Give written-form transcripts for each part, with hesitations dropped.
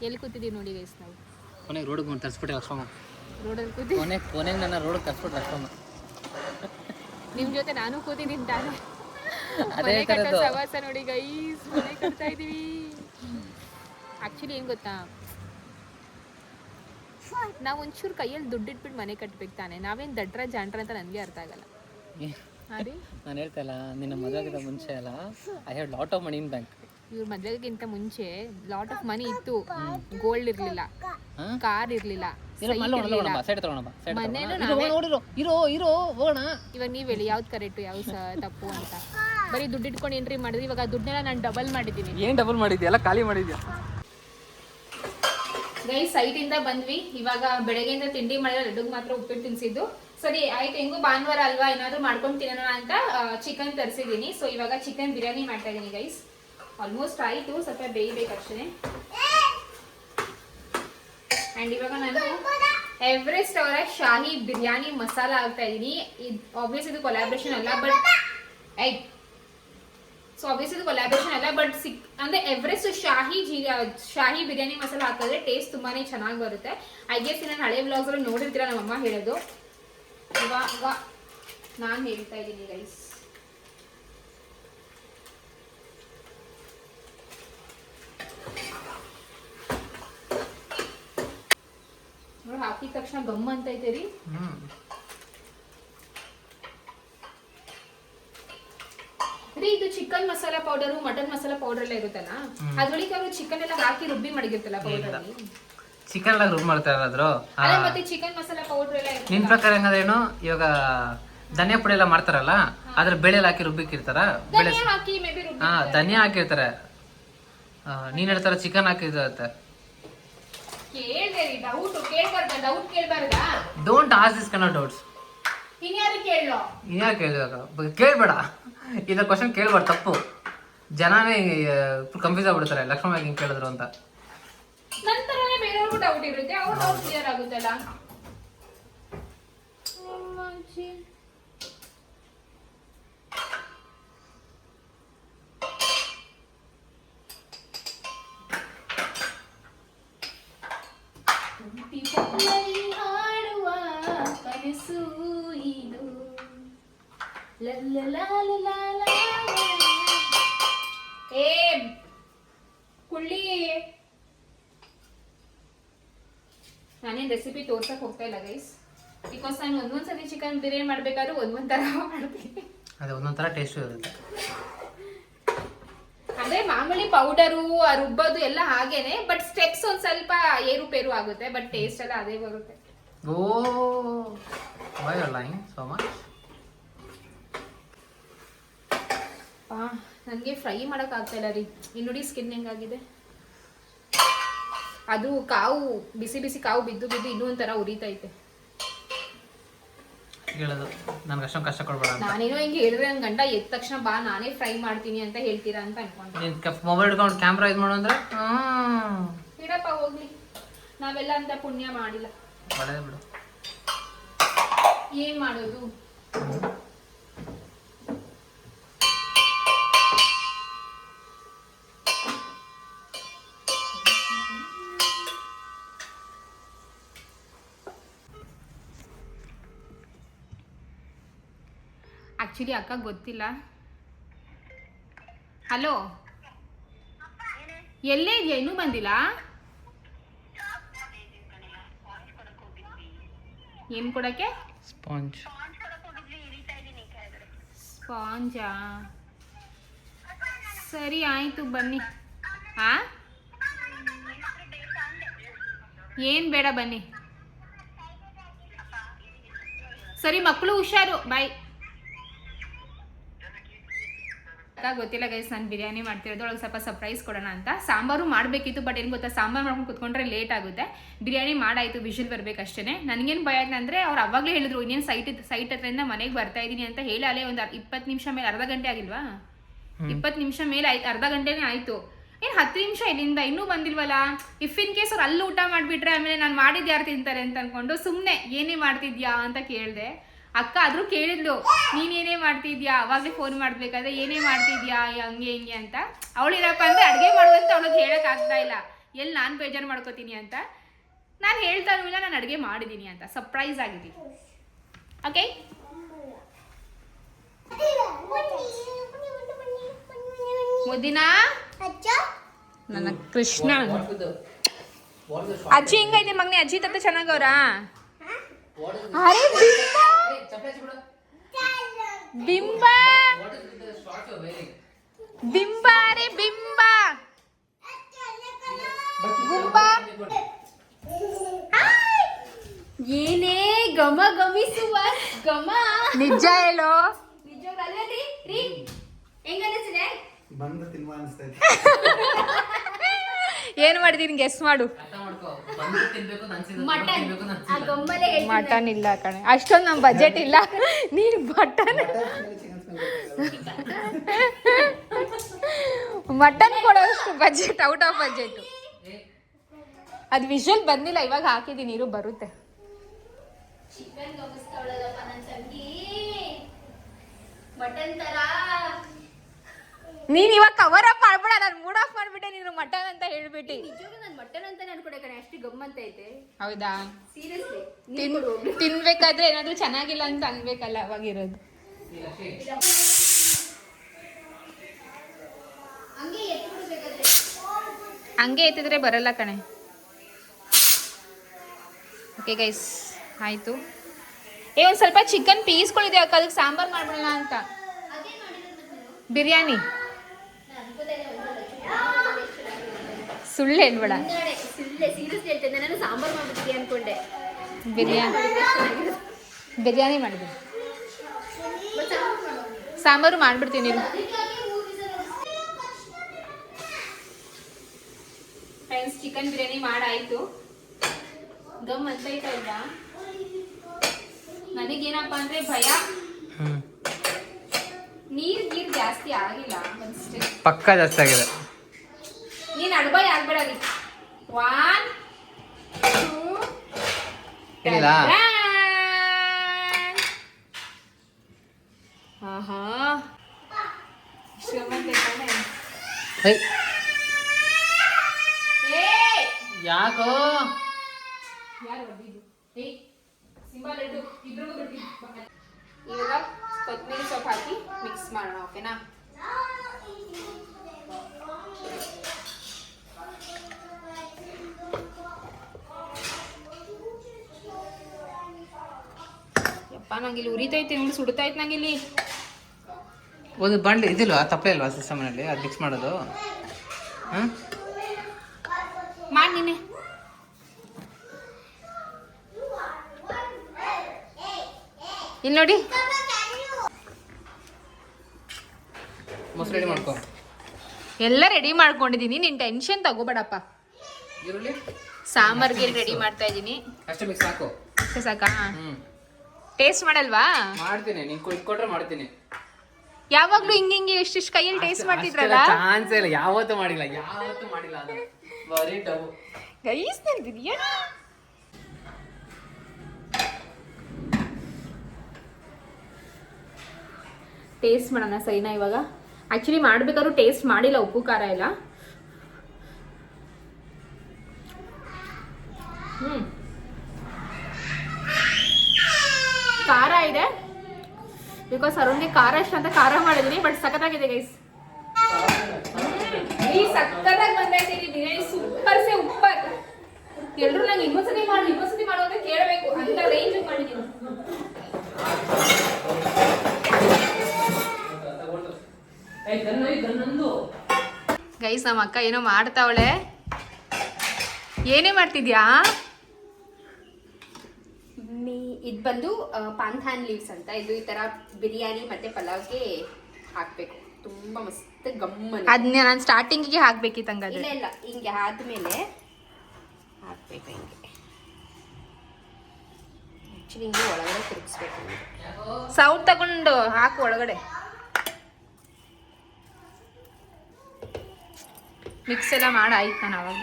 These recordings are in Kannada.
ಎಲ್ಲಿ ಕೂತಿದ್ದೀವಿ ನೋಡಿ ಗೈಸ್ ನಾವು. ಕೊನೆಗೆ ರೋಡಿಗೆ ಬಂದು ತರಿಸ್ಬಿಟ್ಟೆ ಲಕ್ಷ್ಮಮ್ಮ. ರೋಡಲ್ಲಿ ಕೂತಿ ಕೊನೆಗೆ ನನ್ನ ರೋಡಿಗೆ ತರಿಸ್ಬಿಟ್ಟು ಲಕ್ಷ್ಮಮ್ಮ. ನಿಮ್ಮ ಜೊತೆ ನಾನು ಕೂತಿದ್ದೀನಿ ತಾನೆ. ಅದೇ ಮನೆ ಕಟ್ಟೋ ಥರದ್ದು. ಸವಾಸ ನೋಡಿ ಗೈಸ್, ಮನೆ ಕಟ್ತಾ ಇದೀವಿ. ಆ್ಯಕ್ಚುಲಿ ಏನು ಗೊತ್ತಾ, ನಾವು ಒಂಚೂರು ಕೈಯಲ್ಲಿ ದುಡ್ಡು ಇಟ್ಬಿಟ್ಟು ಮನೆ ಕಟ್ಬೇಕು ತಾನೆ. ನಾವೇನು ದಡ್ರ ಜಾಂಡ್ರ ಅಂತ ನನಗೆ ಅರ್ಥ ಆಗಲ್ಲ. ಅದೇ ನಾನು ಹೇಳ್ತಾ ಇಲ್ಲ, ನಿನ್ನ ಮದುವೆಗಿಂತ ಮುಂಚೆ ಅಲ್ಲ, I have lot of money in bank. ಇವ್ರ ಮದುವೆಗಿಂತ ಮುಂಚೆ ಲಾಟ್ ಆಫ್ ಮನಿ ಇತ್ತು. ಗೋಲ್ಡ್ ಇರಲಿಲ್ಲ, ಕಾರ್ ಇರಲಿಲ್ಲ, ಇವಾಗ ನೀವು ಹೇಳಿ ಯಾವ್ದು ಕರೆಕ್ಟು ಯಾವ್ದು ತಪ್ಪು ಅಂತ. ಬರೀ ದುಡ್ಡು ಇಟ್ಕೊಂಡು ಏನ್ರಿ ಮಾಡಿದ್ರಿ. ಇವಾಗ ದುಡ್ಡನ್ನೆಲ್ಲ ನಾನು ಡಬಲ್ ಮಾಡಿದ್ದೀನಿ. ಏನು ಡಬಲ್ ಮಾಡಿದ್ಯಾ? ಎಲ್ಲ ಖಾಲಿ ಮಾಡಿದ್ಯಾ? ಗೈಸ್ ಸೈಟಿಂದ ಬಂದ್ವಿ. ಇವಾಗ ಬೆಳಗ್ಗೆಯಿಂದ ತಿಂಡಿ ಮಾಡಿದ್ರೆ ಲಡ್ಡುಗೆ ಮಾತ್ರ ಉಪ್ಪಿಟ್ಟು ತಿನ್ಸಿದ್ದು. ಸರಿ ಆಯ್ತು, ಹೆಂಗು ಭಾನುವಾರ ಅಲ್ವಾ, ಏನಾದ್ರು ಮಾಡ್ಕೊಂಡು ತಿನ್ನೋಣ ಅಂತ ಚಿಕನ್ ತರಿಸಿದ್ದೀನಿ. ಸೊ ಇವಾಗ ಚಿಕನ್ ಬಿರಿಯಾನಿ ಮಾಡ್ತಾ ಇದ್ದೀನಿ ಗೈಸ್. ಆಲ್ಮೋಸ್ಟ್ ಆಯಿತು, ಸ್ವಲ್ಪ ಬೇಯಬೇಕು ಅಷ್ಟೇ. ಆ್ಯಂಡ್ ಇವಾಗ ನಾನು ಎವರೆಸ್ಟ್ ಅವರ ಶಾಹಿ ಬಿರಿಯಾನಿ ಮಸಾಲ ಹಾಕ್ತಾ ಇದ್ದೀನಿ. ಇದು ಆಬ್ವಿಯಸ್ ಇದು ಕೊಲಾಬ್ರೇಷನ್ ಅಲ್ಲ, ಬಟ್ ಅಂದ್ರೆ ಎವರೆಸ್ಟ್ ಶಾಹಿ ಬಿರಿಯಾನಿ ಮಸಾಲ ಹಾಕಿದ್ರೆ ಟೇಸ್ಟ್ ತುಂಬಾನೇ ಚೆನ್ನಾಗಿ ಬರುತ್ತೆ. ಐ ಗೆಸ್ ನಾನು ಹಳೆ ವ್ಲಾಗ್ಸ್ ಅಲ್ಲಿ ನೋಡಿರ್ತೀರ ನಮ್ಮಮ್ಮ ಹೇಳೋದು. ಇವಾಗ ನಾನು ಹೇಳ್ತಾ ಇದ್ದೀನಿ ಗೈಸ್. ನೋಡಿ ಹಾಕಿದ ತಕ್ಷಣ ಗಮ್ ಅಂತ ಐತೆ ರೀ. ಇದು chicken masala powder, mutton masala powder ಎಲ್ಲ ಇರುತ್ತಲ್ಲ, ಅದ್ರೊಳಗೆ ಅವರು ಚಿಕನ್ ಎಲ್ಲ ಹಾಕಿ ರುಬ್ಬಿ ಮಾಡಿರ್ತಾರಲ್ಲ ಪೌಡರ್. ಚಿಕನ್ ಎಲ್ಲ ರುಬ್ಬಿ ಮಾಡ್ತಾ ಇರೋದ್ರು. ಮತ್ತೆ ಚಿಕನ್ ಮಸಾಲಾ ಪೌಡರ್ ಎಲ್ಲ ನಿನ್ ಪ್ರಕಾರ ಹೆಂಗಂದ್ರೇನು, ಇವಾಗ ಧನಿಯಾ ಪುಡಿ ಎಲ್ಲ ಮಾಡ್ತಾರಲ್ಲ, ಅದ್ರ ಬೇಳೆ ಹಾಕಿ ರುಬ್ಬಿಕ್ಕಿರ್ತಾರ. ಧನಿಯಾ ಹಾಕಿರ್ತಾರೆ. ನೀನ್ ಹೇಳ್ತಾರ ಚಿಕನ್ ಹಾಕಿರುತ್ತೆ. Don't ask this kind of doubts. ಇನ್ಯಾರು ಕೇಳಿದಾಗ ಕೇಳ್ಬೇಡ, ಇದ ಕ್ವಶನ್ ಕೇಳ್ಬೇಡ, ತಪ್ಪು. ಜನನೇ ಕನ್ಫ್ಯೂಸ್ ಆಗ್ಬಿಡ್ತಾರೆ ಲಕ್ಷ್ಮಣ ಹಿಂಗ್ ಕೇಳಿದ್ರು ಅಂತ. ನಂತರನೇ ಬೇರೆಯವ್ರಿಗೂ ಡೌಟ್ ಇರುತ್ತೆ, ಅವ್ರ ಡೌಟ್ ಕ್ಲಿಯರ್ ಆಗುತ್ತಲ್ಲ. ಕನಸು ಇದು ಕುಳ್ಳಿ. ನಾನೇನ್ ರೆಸಿಪಿ ತೋರ್ಸಕ್ ಹೋಗ್ತಾ ಇಲ್ಲ ಗೈಸ್, ಬಿಕಾಸ್ ನಾನು ಒಂದೊಂದ್ಸರಿ ಚಿಕನ್ ಬಿರಿಯಾನಿ ಮಾಡ್ಬೇಕಾದ್ರೂ ಒಂದೊಂದ್ ತರ ಮಾಡ್ತೀನಿ. ಅದೇ ಒಂದೊಂದ್ ತರ ಟೇಸ್ಟ್ ಇರುತ್ತೆ. ಅಂದ್ರೆ ಮಾಮೂಲಿ ಪೌಡರು ರುಬ್ಬೋದು ಎಲ್ಲ ಹಾಗೇನೆ, ಬಟ್ ಸ್ಟೆಪ್ಸ್ ಒಂದ್ ಸ್ವಲ್ಪ ಏರುಪೇರು ಆಗುತ್ತೆ, ಬಟ್ ಟೇಸ್ಟ್ ಎಲ್ಲ ಅದೇ ಬರುತ್ತೆ. ಓ why you are lying so much? ನನಗೆ ಫ್ರೈ ಮಾಡಕ್ ಆಗ್ತಾ ಇಲ್ಲ ರೀ. ಇನ್ನು ನೋಡಿ ಸ್ಕಿನ್ ಹೆಂಗಾಗಿದೆ. ಅದು ಕಾವು ಬಿಸಿ ಬಿಸಿ ಕಾವು ಬಿದ್ದು ಬಿದ್ದು ಇನ್ನೂ ಒಂಥರ ಉರಿತೈತೆ. ಹೇಳೋದು ನನಗೆ ಅಷ್ಟೊಂದು ಕಷ್ಟ ಕೊಡ್ಬೇಡ ಅಂತ. ನಾನೇನೋ ಹಿಂಗೆ ಹೇಳಿದ್ರೆ ನನ್ನ ಗಂಡ ಎದ್ದ ತಕ್ಷಣ ಬಾ ನಾನೇ ಫ್ರೈ ಮಾಡ್ತೀನಿ ಅಂತ ಹೇಳ್ತೀರಾ ಅಂತ ಅನ್ಕೊಂಡೆ. ನೀನು ಮೊಬೈಲ್ ಹಿಡ್ಕೊಂಡು ಕ್ಯಾಮ್ರಾ ಇದು ಮಾಡು ಅಂದ್ರೆ ಇಡಪ್ಪ ಹೋಗ್ಲಿ, ನಾವೆಲ್ಲ ಅಂತ ಪುಣ್ಯ ಮಾಡಿಲ್ಲ. ಒಳ್ಳೆದೇ ಬಿಡು. ಏನ್ ಮಾಡೋದು. ಆಕ್ಚುಲಿ ಅಕ್ಕ ಗೊತ್ತಿಲ್ಲ. ಹಲೋ, ಎಲ್ಲೇ ಇದೆಯಾ? ಇನ್ನೂ ಬಂದಿಲ್ಲ? ಏನ್ ಕೊಡಕ್ಕೆ? ಸ್ಪಾಂಜಾ? ಸರಿ ಆಯ್ತು ಬನ್ನಿ. ಏನ್ ಬೇಡ ಬನ್ನಿ. ಸರಿ ಮಕ್ಕಳು ಹುಷಾರು, ಬಾಯ್. ಗೊತ್ತಿಲ್ಲ ಗೈಸ್, ನಾನು ಬಿರಿಯಾನಿ ಮಾಡ್ತಿರೋದು. ಒಳಗೆ ಸ್ವಲ್ಪ ಸರ್ಪ್ರೈಸ್ ಕೊಡೋಣ ಅಂತ. ಸಾಂಬಾರು ಮಾಡಬೇಕಿತ್ತು, ಬಟ್ ಏನು ಗೊತ್ತಾ, ಸಾಂಬಾರು ಮಾಡ್ಕೊಂಡು ಕುತ್ಕೊಂಡ್ರೆ ಲೇಟ್ ಆಗುತ್ತೆ. ಬಿರಿಯಾನಿ ಮಾಡಾಯಿತು, ವಿಷಲ್ ಬರಬೇಕಷ್ಟೇ. ನನಗೇನು ಭಯ ಅಂದರೆ, ಅವ್ರು ಅವಾಗಲೇ ಹೇಳಿದ್ರು ಇನ್ನೇನು ಸೈಟ್ ಹತ್ರದಿಂದ ಮನೆಗೆ ಬರ್ತಾ ಇದ್ದೀನಿ ಅಂತ ಹೇಳಿ ಅಲ್ಲೇ ಒಂದು 20 ನಿಮಿಷ ಮೇಲೆ, ಅರ್ಧ ಗಂಟೆ ಆಗಿಲ್ವಾ? 20 ನಿಮಿಷ ಮೇಲೆ ಆಯ್ತು, ಅರ್ಧ ಗಂಟೆನೇ ಆಯಿತು. ಏನು 10 ನಿಮಿಷ ಇಲ್ಲಿಂದ ಇನ್ನೂ ಬಂದಿಲ್ವಲ್ಲ. ಇಫ್ ಇನ್ ಕೇಸ್ ಅವ್ರು ಅಲ್ಲಿ ಊಟ ಮಾಡಿಬಿಟ್ರೆ ಆಮೇಲೆ ನಾನು ಮಾಡಿದ್ದು ಯಾರು ತಿಂತಾರೆ ಅಂತ ಅಂದ್ಕೊಂಡು ಸುಮ್ಮನೆ ಏನೇ ಮಾಡ್ತಿದ್ಯಾ ಅಂತ ಕೇಳಿದೆ. ಅಕ್ಕ ಆದರೂ ಕೇಳಿದ್ಲು, ನೀನೇನೇ ಮಾಡ್ತಿದ್ಯಾ, ಅವಾಗಲೇ ಫೋನ್ ಮಾಡಬೇಕಾದ್ರೆ ಏನೇ ಮಾಡ್ತಿದ್ಯಾ ಹಂಗೆ ಹಿಂಗೆ ಅಂತ. ಅವಳಿರಪ್ಪ ಅಂದರೆ ಅಡುಗೆ ಮಾಡುವಂತ ಅವಳಿಗೆ ಹೇಳೋಕ್ಕಾಗ್ತಾ ಇಲ್ಲ. ಎಲ್ಲಿ ನಾನು ಬೇಜಾರು ಮಾಡ್ಕೋತೀನಿ ಅಂತ. ನಾನು ಹೇಳ್ತಾನೂ ಇಲ್ಲ ನಾನು ಅಡುಗೆ ಮಾಡಿದ್ದೀನಿ ಅಂತ, ಸರ್ಪ್ರೈಸ್ ಆಗಿದ್ದೀನಿ. ಓಕೆ, ಮುದ್ದಿನ ನನ್ನ ಕೃಷ್ಣ. ಅಜ್ಜಿ ಹೆಂಗೈತೆ ಮಗನೇ? ಅಜ್ಜಿ ತತ್ತ ಚೆನ್ನಾಗವ್ರಾ? ಅರೆ ಬಿಂಬ ಬಿಂಬ ಅರೆ ಬಿಂಬ ಗುಂಬ ಏನೇ ಗಮ ಗಮಿಸುವ ಗಮ. ನಿಜ ಹೇಳೋ, ಏನ್ ಮಾಡಿದೀನಿ ಗೆಸ್ ಮಾಡು. ಮಟನ್ ಇಲ್ಲ ಕಣೆ, ಅಷ್ಟೊಂದು ನಮ್ ಬಜೆಟ್ ಇಲ್ಲ. ನೀನ್ ಮಟನ್ ಕೊಡೋಷ್ಟು ಬಜೆಟ್, ಔಟ್ ಆಫ್ ಬಜೆಟ್. ಅದು ವಿಷಲ್ ಬಂದಿಲ್ಲ, ಇವಾಗ ಹಾಕಿದೀನಿ, ನೀರು ಬರುತ್ತೆ. ನೀನ್ ಇವಾಗ ಕವರ್ ಅಪ್ ಮಾಡ್ಬೇಡ, ನಾನು ಮೂಡ್ ಆಫ್ ಮಾಡ್ಬಿಟ್ಟೆ. ನೀನು ಮಟನ್ ಅಂತ ಹೇಳ್ಬಿಟ್ಟು ಮಟನ್ ಅಂತ ಅನ್ಕೊಡೆ ಕಣೆ, ಅಷ್ಟು ಗಮ್ಮಂತ ಐತೆ. ಹೌದಾ? ಸೀರಿಯಸ್ಲಿ ತಿನ್ಬೇಕಾದ್ರೆ ಏನಾದ್ರು ಚೆನ್ನಾಗಿಲ್ಲ ಅಂತ ಅನ್ಬೇಕಲ್ಲ ಅವಾಗಿರೋದು. ಹಂಗೆ ಎತ್ತಿದ್ರೆ ಬರಲ್ಲ ಕಣೆ. ಓಕೆ ಗೈಸ್, ಆಯ್ತು. ಒಂದ್ ಸ್ವಲ್ಪ ಚಿಕನ್ ಪೀಸ್ಗಳಿದೆ ಅಕ್ಕ, ಅದಕ್ಕೆ ಸಾಂಬಾರ್ ಮಾಡ್ಬಿಡೋಣ ಅಂತ. ಬಿರಿಯಾನಿ ಸುಳ್ಳು ಹೇಳ್ಬೇಡ. ಸೀರಿಯಸ್ಲಿ ಹೇಳ್ತೇನೆ, ನಾನು ಸಾಂಬಾರ್ ಮಾಡ್ಬಿಟ್ಟಿದ್ದೆ ಅನ್ಕೊಂಡೆ. ಬಿರಿಯಾನಿ ಮಾಡಿದ್ವಿ, ಸಾಂಬಾರು ಮಾಡ್ಬಿಡ್ತೀನಿ. ಫ್ರೆಂಡ್ಸ್, ಚಿಕನ್ ಬಿರಿಯಾನಿ ಮಾಡಾಯ್ತು. ಗಮ್ ಅಂತ ಇಲ್ಲ. ನನಗೇನಪ್ಪ ಅಂದ್ರೆ ಭಯ, ನೀರ್ ಜಾಸ್ತಿ ಆಗಿಲ್ಲ ಅನ್ಸುತ್ತೆ. ಪಕ್ಕ ಜಾಸ್ತಿ ಆಗಿದೆ. ನೀನ್ ಅಡ್ಬಾಯ್ ಆಗ್ಬೇಡ ರೀ. 1 2 ಏನಿಲ್ಲ. ಆಹಾ, ಶ್ರೀಮಂತ ತಾನೆ. ಯಾಕೋ ಯಾರು ಹೊಡೆದಿದ್ದು? ಸಿಂಬಲ್ ಇಡು, ಇಬ್ರಿಗೂ ಬಿಟ್ಟಿದ್ದು. ಇವಾಗ ಕೊತ್ತಂಬರಿ ಸೊಪ್ಪು ಹಾಕಿ ಮಿಕ್ಸ್ ಮಾಡೋಣ. ಓಕೆನಾ? ಯಪ್ಪ, ನಂಗಿಲ್ಲಿ ಉರಿತೈತೆ, ನೋಡಿ ಸುಡ್ತೈತೆ ನಂಗಿಲ್ಲಿ. ಒಂದು ಬಂಡ್ ಇದಿಲ್ವಾ, ತಪ್ಪೇ ಇಲ್ವಾ ಸಿಸ್ಟಮ್ನಲ್ಲಿ ಅದು ಮಿಕ್ಸ್ ಮಾಡೋದು? ಮಾಡಿ ನೀನೆ. ಇಲ್ಲಿ ನೋಡಿ, ಮೊಸರು ರೆಡಿ ಮಾಡ್ಕೊ. ಎಲ್ಲ ರೆಡಿ ಮಾಡ್ಕೊಂಡಿದೀನಿ, ನಿನ್ ಟೆನ್ಷನ್ ತಗೋಬೇಡಪ್ಪ. ಈರುಳ್ಳಿ ಸಾಂಬಾರ್ಗೆ ರೆಡಿ ಮಾಡ್ತಾ ಇದೀನಿ. ಅಷ್ಟೇ ಮಿಕ್ಸ್ ಹಾಕು. ಅಷ್ಟೇ ಸಾಕಾ? ಟೇಸ್ಟ್ ಮಾಡಲ್ವಾ? ಮಾಡ್ತೀನಿ, ನೀನ್ ಕೊಟ್ರೆ ಮಾಡ್ತೀನಿ. ಯಾವಾಗ್ಲೂ ಹಿಂಗೆ ಇಷ್ಟಿಷ್ಟು ಕೈಯಲ್ಲಿ ಟೇಸ್ಟ್ ಮಾಡ್ತಿದ್ರಲ್ಲ? ಚಾನ್ಸ್ ಇಲ್ಲ, ಯಾವತ್ತೂ ಮಾಡಿಲ್ಲ ಅದು ಬರೀ ಡಬು. ಗೈಸ್, ನನ್ ಬಿರಿಯಾನಿ ಟೇಸ್ಟ್ ಮಾಡೋಣ ಸರಿನಾ? ಇವಾಗ ಆಕ್ಚುಲಿ ಮಾಡ್ಬೇಕಾದ್ರೂ ಟೇಸ್ಟ್ ಮಾಡಿಲ್ಲ, ಉಪ್ಪು ಖಾರ ಎಲ್ಲ. ಖಾರ ಇದೆ, ಬಿಕಾಸ್ ಅರುಣ್ಗೆ ಖಾರ ಇಷ್ಟ ಅಂತ ಖಾರ ಮಾಡಿದೀನಿ. ಬಟ್ ಸಖತ್ತಾಗಿದೆ ಗೈಸ್, ಸಖತ್ತಾಗಿ ಬಂದೈತೆ ಬಿರಿಯಾನಿ. ಸೂಪರ್ ಸೇ ಉಪ್ಪರ್. ಎಲ್ರು ನಂಗೆ ಇನ್ನೊಂದ್ಸತಿ ಮಾಡು ಅಂತ ಕೇಳಬೇಕು, ಅಂತ ರೇಂಜ್ ಮಾಡಿದೀನಿ. ಗೈಸ್, ನಮ್ಮ ಅಕ್ಕ ಏನೋ ಮಾಡ್ತಾವಳೆ. ಏನೇ ಮಾಡ್ತಿದ್ಯಾ? ಇದು ಬಂದು ಪಾಂಥಾನ್ ಲೀವ್ಸ್ ಅಂತ. ಇದು ಈ ತರ ಬಿರಿಯಾನಿ ಮತ್ತೆ ಪಲಾವ್ಗೆ ಹಾಕ್ಬೇಕು, ತುಂಬಾ ಮಸ್ತ್ ಗಮ್ಮನ. ಅದನ್ನ ನಾನು ಸ್ಟಾರ್ಟಿಂಗಿಗೆ ಹಾಕ್ಬೇಕಿತ್ತು ಹಂಗಾದ್ರೆ. ಇಲ್ಲ ಹಿಂಗೆ ಆದ್ಮೇಲೆ ಹಾಕ್ಬೇಕು. ಹಿಂಗೆ ಆಕ್ಚುಲಿ ಹಿಂಗೆ ಒಳಗಡೆ ತಿರುಗಿಸ್ಬೇಕು. ಸೌಟ್ ತಗೊಂಡು ಹಾಕು ಒಳಗಡೆ. ಮಿಕ್ಸ್ ಎಲ್ಲ ಮಾಡಾಯ್ತು ನಾನು ಅವಾಗ.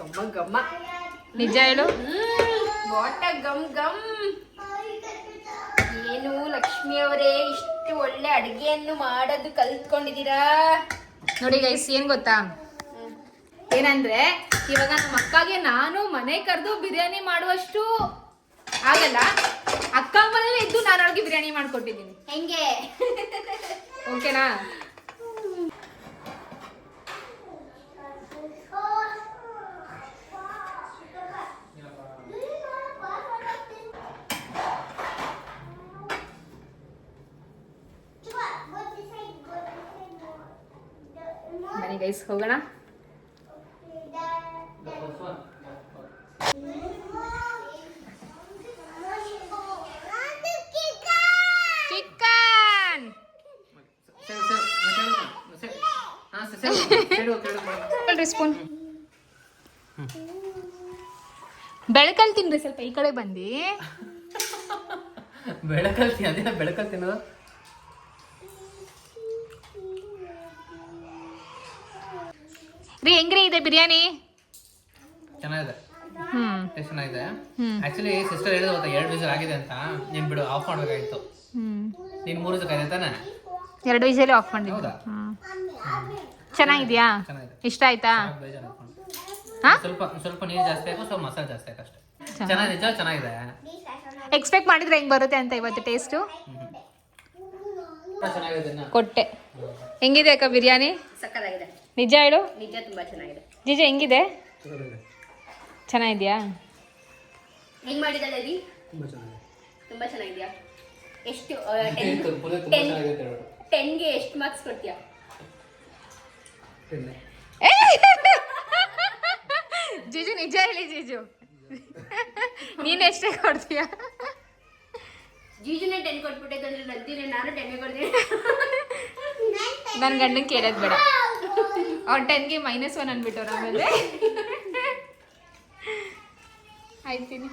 ಗಮ್ಮ ಗಮ್ಮ, ನಿಜ ಹೇಳು. ವಾಟ ಗಮ್ ಗಮ್. ಏನು ಲಕ್ಷ್ಮಿ ಅವರೇ, ಇಷ್ಟು ಒಳ್ಳೆ ಅಡುಗೆಯನ್ನು ಮಾಡೋದು ಕಲ್ತ್ಕೊಂಡಿದ್ದೀರಾ ನೋಡಿ ಗೈಸ್. ಏನ್ ಗೊತ್ತಾ, ಏನಂದ್ರೆ ಇವಾಗ ನಮ್ಮ ಅಕ್ಕಗೆ ನಾನು ಮನೆ ಕರೆದು ಬಿರಿಯಾನಿ ಮಾಡುವಷ್ಟು ಆಗಲ್ಲ. ಅಕ್ಕ ಮನೇಲಿ ಇದ್ದು ನಾನು ಅವ್ರಿಗೆ ಬಿರಿಯಾನಿ ಮಾಡ್ಕೊಟ್ಟಿದ್ದೀನಿ. ಹೆಂಗೆ ಓಕೆನಾ? ಬನ್ನಿ ಗೈಸ್ ಹೋಗೋಣ. ಚಿಕನ್ ಸ್ಪೂನ್ ಬೆಳಕಲ್ಲಿ ತಿನ್ರಿ, ಸ್ವಲ್ಪ ಈ ಕಡೆ ಬಂದು. ಅದೇನ ಬೆಳಕಲ್ ತಿನ್ನೋದು? ರೀ ಹೆಂಗ್ರಿ ಇದೆ ಬಿರಿಯಾನಿ? ಚೆನ್ನಾಗಿದೆ, ಟೇಸ್ಟ್ ಚೆನ್ನಾಗಿದೆ. ಆಕ್ಚುಲಿ ಸಿಸ್ಟರ್ ಹೇಳಿದ್ರು ಗೊತ್ತಾ 2 ವಿಸಿಲ್ ಆಗಿದೆ ಅಂತ. ನೀನ್ ಬಿಡು, ಆಫ್ ಮಾಡ್ಬೇಕಾಗಿತ್ತು. ನೀನ್ 3 ವಿಸಿಲ್ ಆಗಿದೆ ತಾನೆ? 2 ವಿಸಿಲ್ ಆಫ್ ಮಾಡಿದ್ದು. ಹೌದಾ? ಚೆನ್ನಾಗಿದ್ಯಾ? ಚೆನ್ನಾಗಿದೆ. ಇಷ್ಟ ಆಯ್ತಾ? ಸ್ವಲ್ಪ ನೀರು ಜಾಸ್ತಿ ಆಯ್ತು, ಸ್ವಲ್ಪ ಮಸಾಲೆ ಜಾಸ್ತಿ ಆಯ್ತು ಅಷ್ಟೇ. ಚೆನ್ನಾಗಿದೆ, ನಿಜ ಚೆನ್ನಾಗಿದೆ. ಎಕ್ಸ್ಪೆಕ್ಟ್ ಮಾಡಿದ್ರೆ ಹೆಂಗ್ ಬರುತ್ತೆ ಅಂತ ಇವತ್ತು ಟೇಸ್ಟು ಕೊಟ್ಟೆ. ಹೆಂಗಿದೆ ಅಕ್ಕ ಬಿರಿಯಾನಿ? ಸಕ್ಕತ್ತಾಗಿದೆ. ನಿಜ ಹೇಳು. ನಿಜ ತುಂಬಾ ಚೆನ್ನಾಗಿದೆ. ಜಿಜ ಹೆಂಗಿದೆ? ಚೆನ್ನಾಗಿದ್ಯಾ? ಹೆಂಗ್ ಮಾಡಿದಾಳೆ ರೀ? ತುಂಬಾ ಚೆನ್ನಾಗಿದ್ಯಾ? ಎಷ್ಟು 10ಗೆ ಎಷ್ಟು ಮಾರ್ಕ್ಸ್ ಕೊಡ್ತೀಯಾ? ಜಿಜು ನಿಜ ಹೇಳಿ ಜಿಜು, ನೀನ್ ಎಷ್ಟೇ ಕೊಡ್ತೀಯ? ಜೀಜುನೇ 10 ಕೊಟ್ಬಿಟ್ಟೆ ನಂತೀನಿ, ನಾನು 10 ಕೊಡ್ತೀನಿ. ನನ್ನ ಗಂಡನ್ ಕೇಳೋದು ಬೇಡ, ಅವ್ರು 10ಗೆ -1 ಅಂದ್ಬಿಟ್ಟವ್ರು. ಆಮೇಲೆ ಆಯ್ತೀನಿ.